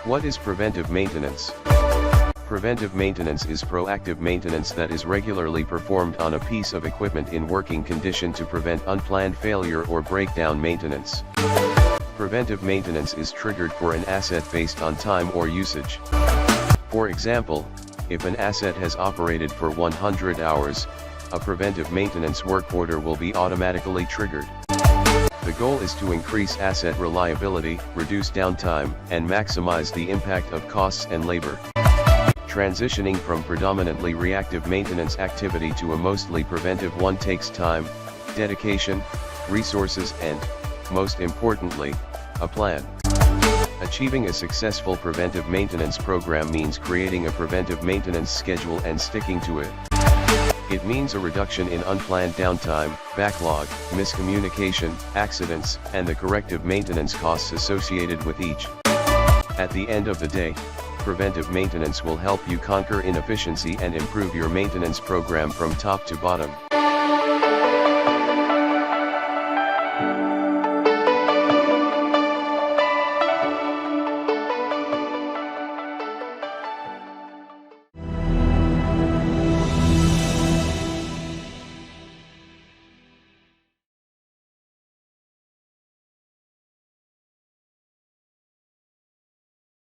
What is preventive maintenance? Preventive maintenance is proactive maintenance that is regularly performed on a piece of equipment in working condition to prevent unplanned failure or breakdown maintenance. Preventive maintenance is triggered for an asset based on time or usage. For example, if an asset has operated for 100 hours, a preventive maintenance work order will be automatically triggered. The goal is to increase asset reliability, reduce downtime, and maximize the impact of costs and labor. Transitioning from predominantly reactive maintenance activity to a mostly preventive one takes time, dedication, resources and, most importantly, a plan. Achieving a successful preventive maintenance program means creating a preventive maintenance schedule and sticking to it. It means a reduction in unplanned downtime, backlog, miscommunication, accidents, and the corrective maintenance costs associated with each. At the end of the day, preventive maintenance will help you conquer inefficiency and improve your maintenance program from top to bottom.